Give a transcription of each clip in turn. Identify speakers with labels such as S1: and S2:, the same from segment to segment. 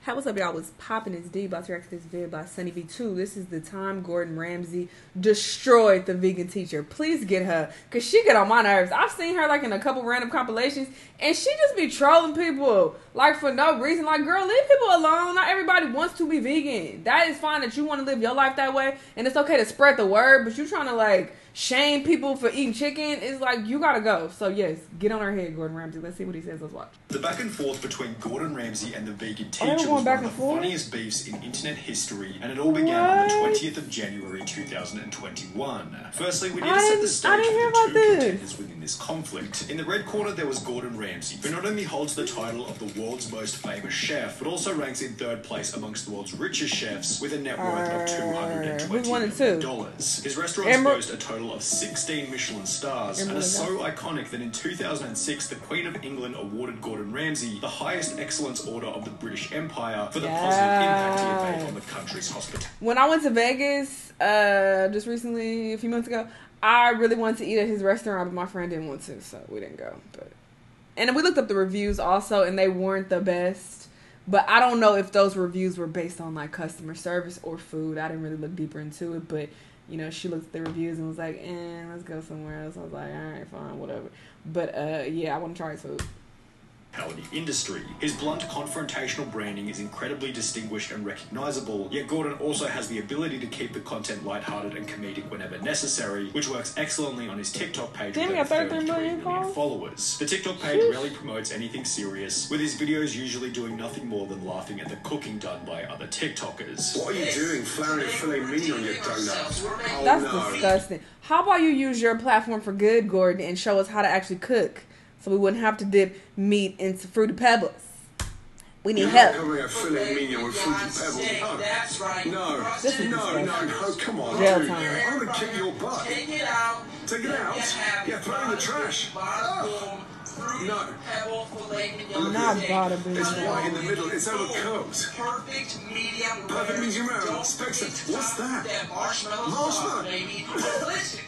S1: Hey, what's up, y'all? Was popping this D about to react to this vid by Sunny V2. This is the time Gordon Ramsay destroyed the vegan teacher. Please get her, because she get on my nerves. I've seen her, like, in a couple random compilations, and she just be trolling people, like, for no reason. Like, girl, leave people alone. Not everybody wants to be vegan. That is fine that you want to live your life that way, and it's okay to spread the word, but you trying to, like, shame people for eating chicken. It's like, you gotta go. So, yes, get on her head, Gordon Ramsay. Let's see what he says. Let's watch.
S2: The back and forth between Gordon Ramsay and the vegan teacher was one of the funniest beefs in internet history, and it all began on the 20th of January 2021. Firstly, we need to set the stage for the two contenders within this conflict. In the red corner, there was Gordon Ramsay, who not only holds the title of the world's most famous chef, but also ranks in third place amongst the world's richest chefs with a net worth of $220 million. His restaurants boast a total of 16 Michelin stars, and is so iconic that in 2006, the Queen of England awarded Gordon Ramsay the highest excellence order of the British Empire for the positive impact he had made on the country's hospitality.
S1: When I went to Vegas just recently, a few months ago, I really wanted to eat at his restaurant, but my friend didn't want to, so we didn't go. And we looked up the reviews also, and they weren't the best. But I don't know if those reviews were based on, like, customer service or food. I didn't really look deeper into it, but, you know, she looked at the reviews and was like, let's go somewhere else. I was like, all right, fine, whatever. But, yeah, I want to try his food.
S2: Industry. His blunt, confrontational branding is incredibly distinguished and recognizable, yet Gordon also has the ability to keep the content lighthearted and comedic whenever necessary, which works excellently on his TikTok page with over 33 million followers. The TikTok page rarely promotes anything serious, with his videos usually doing nothing more than laughing at the cooking done by other TikTokers.
S3: What are you doing, flouring filet mignon on your donuts?
S1: That's disgusting. How about you use your platform for good, Gordon, and show us how to actually cook? So we wouldn't have to dip meat into Fruity Pebbles. We need help.
S3: You're not covering a filet mignon with Fruity Pebbles.
S4: That's right.
S3: No, come on.
S1: Jail time.
S3: I'm going to kick your butt.
S4: Take it out.
S3: Take it out? Yeah, throw it in the trash. No.
S1: Not bada bing.
S3: It's right in the middle. It's overcooked.
S4: Perfect medium.
S3: Perfect medium rare. Spencer, what's that? Marshmallow.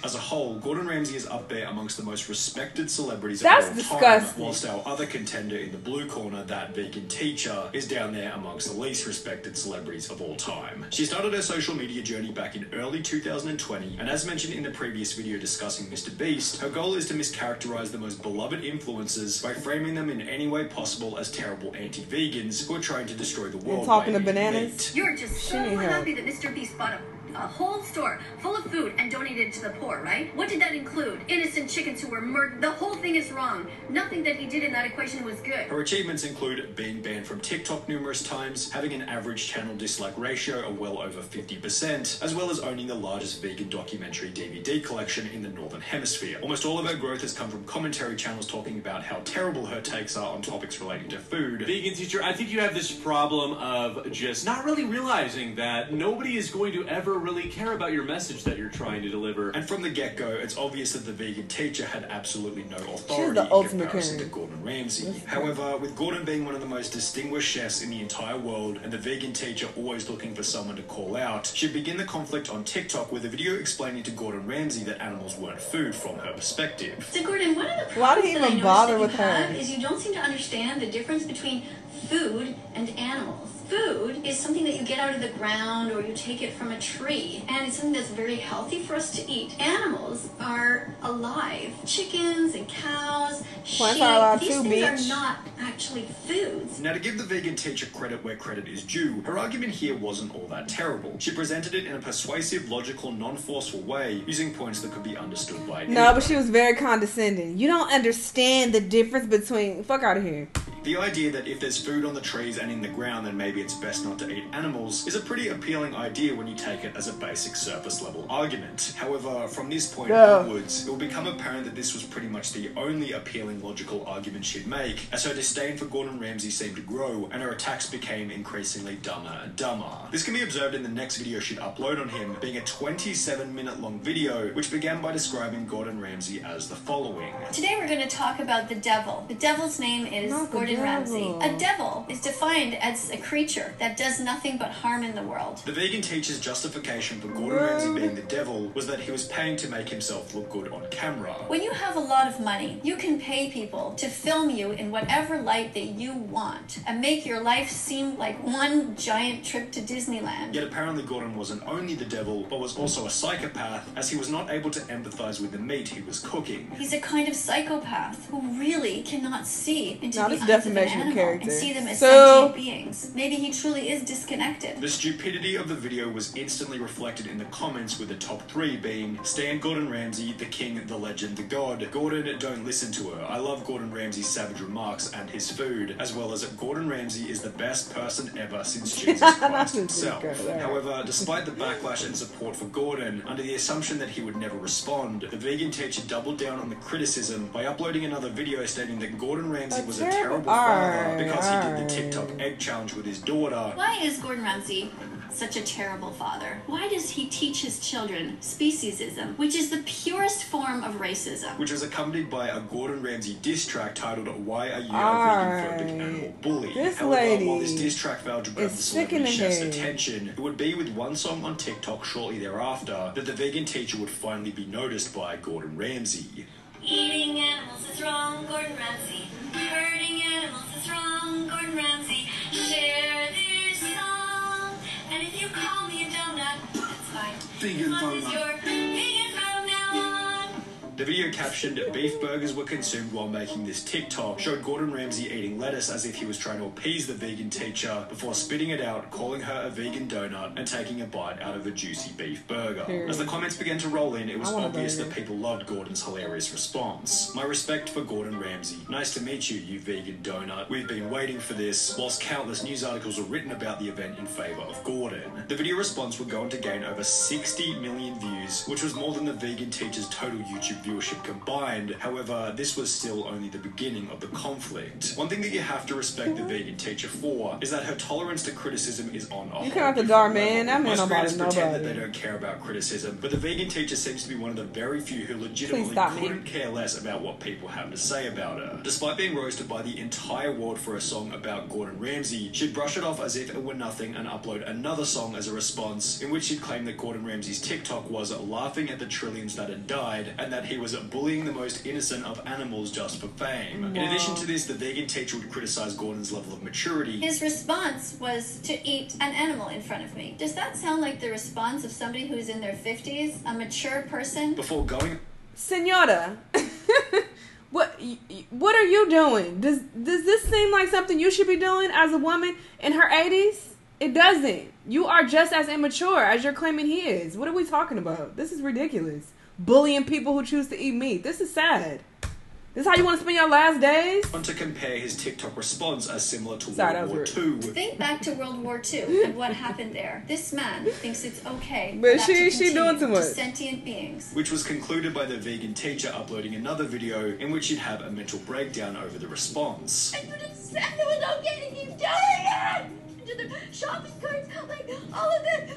S2: As a whole, Gordon Ramsay is up there amongst the most respected celebrities
S1: of all
S2: time,
S1: disgusting.
S2: Whilst our other contender in the blue corner, that vegan teacher, is down there amongst the least respected celebrities of all time. She started her social media journey back in early 2020, and as mentioned in the previous video discussing Mr. Beast, her goal is to mischaracterize the most beloved influencers by framing them in any way possible as terrible anti-vegans who are trying to destroy the world.
S1: Talking to bananas.
S5: You're just so happy that Mr. Beast bought a whole store full of food and donated to the poor, right? What did that include? Innocent chickens who were murdered. The whole thing is wrong. Nothing that he did in that equation was good.
S2: Her achievements include being banned from TikTok numerous times, having an average channel dislike ratio of well over 50%, as well as owning the largest vegan documentary DVD collection in the Northern Hemisphere. Almost all of her growth has come from commentary channels talking about how terrible her takes are on topics relating to food.
S6: Vegan teacher, I think you have this problem of just not really realizing that nobody is going to ever really care about your message that you're trying to deliver.
S2: And from the get-go, it's obvious that the vegan teacher had absolutely no authority in comparison to Gordon Ramsay. However, with Gordon being one of the most distinguished chefs in the entire world, and the vegan teacher always looking for someone to call out, she'd begin the conflict on TikTok with a video explaining to Gordon Ramsay that animals weren't food from her perspective.
S5: So Gordon, one of the problems that I noticed that you have is you don't seem to understand the difference between food and animals. Food is something that you get out of the ground or you take it from a tree, and it's something that's very healthy for us to eat. Animals are alive. Chickens and cows, sheep, these things are not actually foods.
S2: Now, to give the vegan teacher credit where credit is due, her argument here wasn't all that terrible. She presented it in a persuasive, logical, non-forceful way, using points that could be understood by anyone.
S1: No, but she was very condescending. You don't understand the difference between... Fuck out of here.
S2: The idea that if there's food on the trees and in the ground, then maybe it's best not to eat animals is a pretty appealing idea when you take it as a basic surface level argument. However, from this point onwards, it will become apparent that this was pretty much the only appealing logical argument she'd make, as her disdain for Gordon Ramsay seemed to grow and her attacks became increasingly dumber and dumber. This can be observed in the next video she'd upload on him, being a 27-minute long video, which began by describing Gordon Ramsay as the following.
S5: Today we're going to talk about the devil. The devil's name is Gordon Gordon Ramsay. A devil is defined as a creature that does nothing but harm in the world.
S2: The vegan teacher's justification for Gordon Ramsay being the devil was that he was paying to make himself look good on camera.
S5: When you have a lot of money, you can pay people to film you in whatever light that you want and make your life seem like one giant trip to Disneyland.
S2: Yet apparently Gordon wasn't only the devil, but was also a psychopath, as he was not able to empathize with the meat he was cooking.
S5: He's a kind of psychopath who really cannot see into the eyes of an
S1: defamation
S5: animal
S1: character.
S5: and see them as sentient beings. Maybe he truly is disconnected.
S2: The stupidity of the video was instantly reflected in the comments, with the top 3 being Stan Gordon Ramsay, the king, the legend, the god. Gordon, don't listen to her. I love Gordon Ramsay's savage remarks and his food, as well as Gordon Ramsay is the best person ever since Jesus Christ himself. However, despite the backlash and support for Gordon, under the assumption that he would never respond, the vegan teacher doubled down on the criticism by uploading another video stating that Gordon Ramsay was a terrible father because he did the TikTok egg challenge with his daughter.
S5: Why is Gordon Ramsay such a terrible father? Why does he teach his children speciesism, which is the purest form of racism?
S2: Which was accompanied by a Gordon Ramsay diss track titled Why Are You a Vegan-Phobic Animal Bully? However, while this diss track failed to grab the celebrity chef's attention, it would be with one song on TikTok shortly thereafter that the vegan teacher would finally be noticed by Gordon Ramsay.
S5: Eating animals is wrong, Gordon Ramsay. Hurting animals is wrong, Gordon Ramsay. Share this song, and if you call me a donut, that's fine.
S3: Vegan
S5: donut. Your vegan from now on.
S2: The video captioned, beef burgers were consumed while making this TikTok, showed Gordon Ramsay eating lettuce as if he was trying to appease the vegan teacher before spitting it out, calling her a vegan donut, and taking a bite out of a juicy beef burger. As the comments began to roll in, it was obvious that people loved Gordon's hilarious response. My respect for Gordon Ramsay. Nice to meet you, you vegan donut. We've been waiting for this, whilst countless news articles were written about the event in favour of Gordon. The video response would go on to gain over 60 million views, which was more than the vegan teacher's total YouTube viewership combined. However, this was still only the beginning of the conflict. One thing that you have to respect the vegan teacher for is that her tolerance to criticism is on a
S1: You can't have to dark man. That man
S2: Most
S1: nobody
S2: creators pretend that they don't care about criticism, but the vegan teacher seems to be one of the very few who legitimately couldn't care less about what people have to say about her. Despite being roasted by the entire world for a song about Gordon Ramsay, she'd brush it off as if it were nothing and upload another song as a response, in which she'd claim that Gordon Ramsay's TikTok was laughing at the trillions that had died, and that he was bullying the most innocent of animals just for fame. In addition to this, the vegan teacher would criticize Gordon's level of maturity.
S5: His response was to eat an animal in front of me. Does that sound like the response of somebody who's in their 50s, a mature person?
S2: Before going...
S1: Senora, what are you doing? Does this seem like something you should be doing as a woman in her 80s? It doesn't. You are just as immature as you're claiming he is. What are we talking about? This is ridiculous. Bullying people who choose to eat meat. This is sad. This is how you want to spend your last days?
S2: Want to compare his TikTok response as similar to World War II.
S5: Think back to World War II and what happened there. This man thinks it's okay
S1: but
S5: for that
S1: she doing too much.
S5: to sentient beings.
S2: Which was concluded by the vegan teacher uploading another video in which she'd have a mental breakdown over the response.
S5: I couldn't stand it without getting keep doing it! To the shopping carts, like all of it.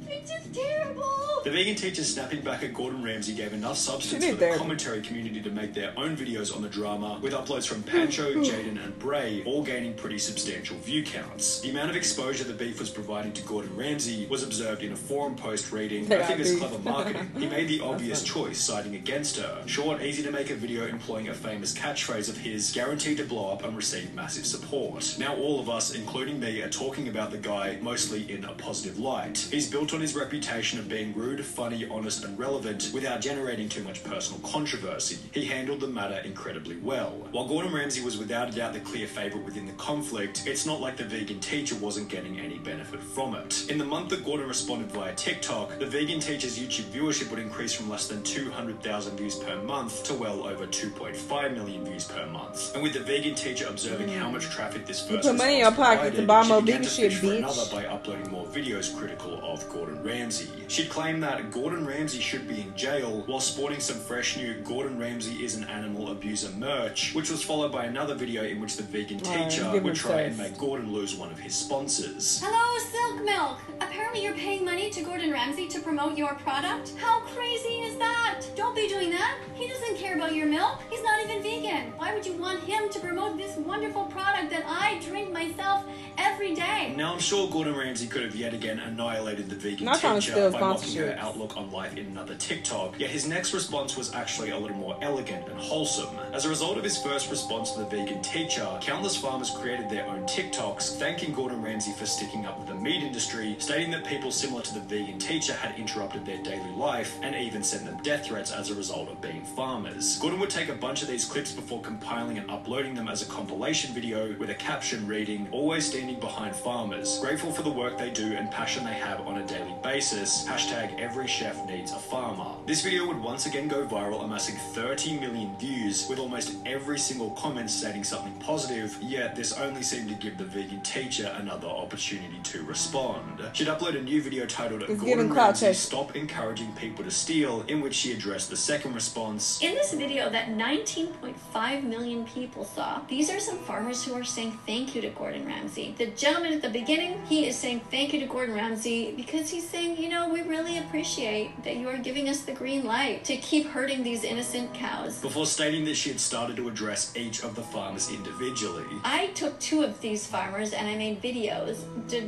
S5: It's just terrible.
S2: The vegan teacher snapping back at Gordon Ramsay gave enough substance for the commentary community to make their own videos on the drama, with uploads from Pancho, Jaden, and Bray all gaining pretty substantial view counts. The amount of exposure the beef was providing to Gordon Ramsay was observed in a forum post reading, I think it's clever marketing. He made the obvious choice, siding against her. Short, easy to make a video employing a famous catchphrase of his, guaranteed to blow up and receive massive support. Now all of us, including me, are talking about the guy mostly in a positive light. He's built on his reputation of being rude, funny, honest, and relevant without generating too much personal controversy. He handled the matter incredibly well. While Gordon Ramsay was without a doubt the clear favourite within the conflict, it's not like the vegan teacher wasn't getting any benefit from it. In the month that Gordon responded via TikTok, the vegan teacher's YouTube viewership would increase from less than 200,000 views per month to well over 2.5 million views per month. And with the vegan teacher observing how much traffic this first
S1: put money in your pocket to buy more vegan shit,
S2: bitch. Another by uploading more videos critical of Gordon Ramsay. She'd claimed claimed that Gordon Ramsay should be in jail while sporting some fresh new Gordon Ramsay is an animal abuser merch, which was followed by another video in which the vegan teacher would try and make Gordon lose one of his sponsors.
S5: Hello, Silk Milk. Apparently you're paying money to Gordon Ramsay to promote your product? How crazy is that? Don't be doing that. He doesn't care about your milk. He's not even vegan. Why would you want him to promote this wonderful product that I drink myself every day?
S2: Now, I'm sure Gordon Ramsay could have yet again annihilated the vegan teacher by mocking her outlook on life in another TikTok, yet his next response was actually a little more elegant and wholesome. As a result of his first response to the vegan teacher, countless farmers created their own TikToks thanking Gordon Ramsay for sticking up with the meat industry, stating that people similar to the vegan teacher had interrupted their daily life and even sent them death threats as a result of being farmers. Gordon would take a bunch of these clips before compiling and uploading them as a compilation video with a caption reading, "Always standing behind farmers, grateful for the work they do and passion they have on a daily basis, hashtag every chef needs a farmer." This video would once again go viral, amassing 30 million views, with almost every single comment stating something positive, yet this only seemed to give the vegan teacher another opportunity to respond. She'd upload a new video titled Gordon Ramsay Stop Encouraging People to Steal, in which she addressed the second response.
S5: In this video that 19.5 million people saw, these are some farmers who are saying thank you to Gordon Ramsay. The gentleman at the beginning, he is saying thank you to Gordon Ramsay because he's saying, you know, we really appreciate that you are giving us the green light to keep hurting these innocent cows.
S2: Before stating that she had started to address each of the farmers individually.
S5: I took 2 of these farmers and I made videos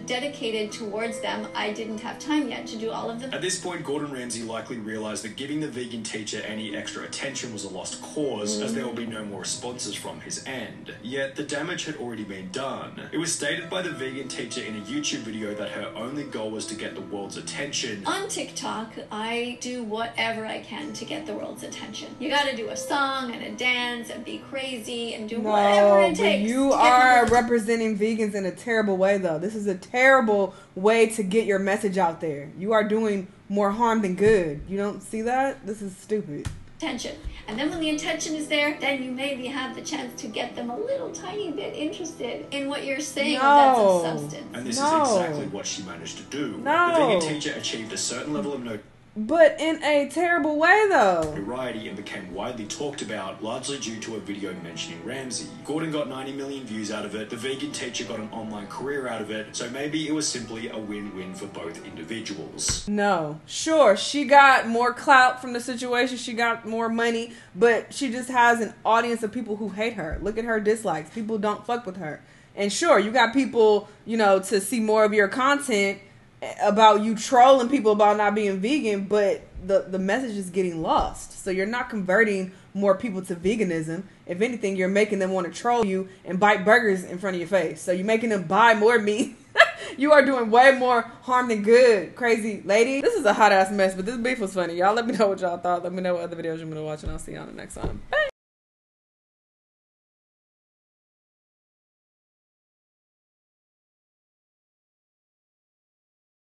S5: dedicated towards them. I didn't have time yet to do all of them.
S2: At this point, Gordon Ramsay likely realized that giving the vegan teacher any extra attention was a lost cause, as there will be no more responses from his end. Yet, the damage had already been done. It was stated by the vegan teacher in a YouTube video that her only goal was to get the world's attention.
S5: On TikTok, I do whatever I can to get the world's attention. You gotta do a song and a dance and be crazy and do whatever it takes.
S1: You are representing vegans in a terrible way, though. This is a terrible way to get your message out there. You are doing more harm than good. You don't see that? This is stupid.
S5: Attention. And then when the intention is there, then you maybe have the chance to get them a little tiny bit interested in what you're saying that's of substance.
S2: And this is exactly what she managed to do. The vegan teacher achieved a certain level of
S1: but in a terrible way, though.
S2: Notoriety and became widely talked about, largely due to a video mentioning Ramsay. Gordon got 90 million views out of it, the vegan teacher got an online career out of it, so maybe it was simply a win-win for both individuals.
S1: No. Sure, she got more clout from the situation, she got more money, but she just has an audience of people who hate her. Look at her dislikes. People don't fuck with her. And sure, you got people, you know, to see more of your content about you trolling people about not being vegan, but the message is getting lost. So you're not converting more people to veganism. If anything, you're making them want to troll you and bite burgers in front of your face. So you're making them buy more meat. You are doing way more harm than good, crazy lady. This is a hot ass mess, but this beef was funny. Y'all let me know what y'all thought. Let me know what other videos you want to watch, and I'll see y'all in the next time. Bye.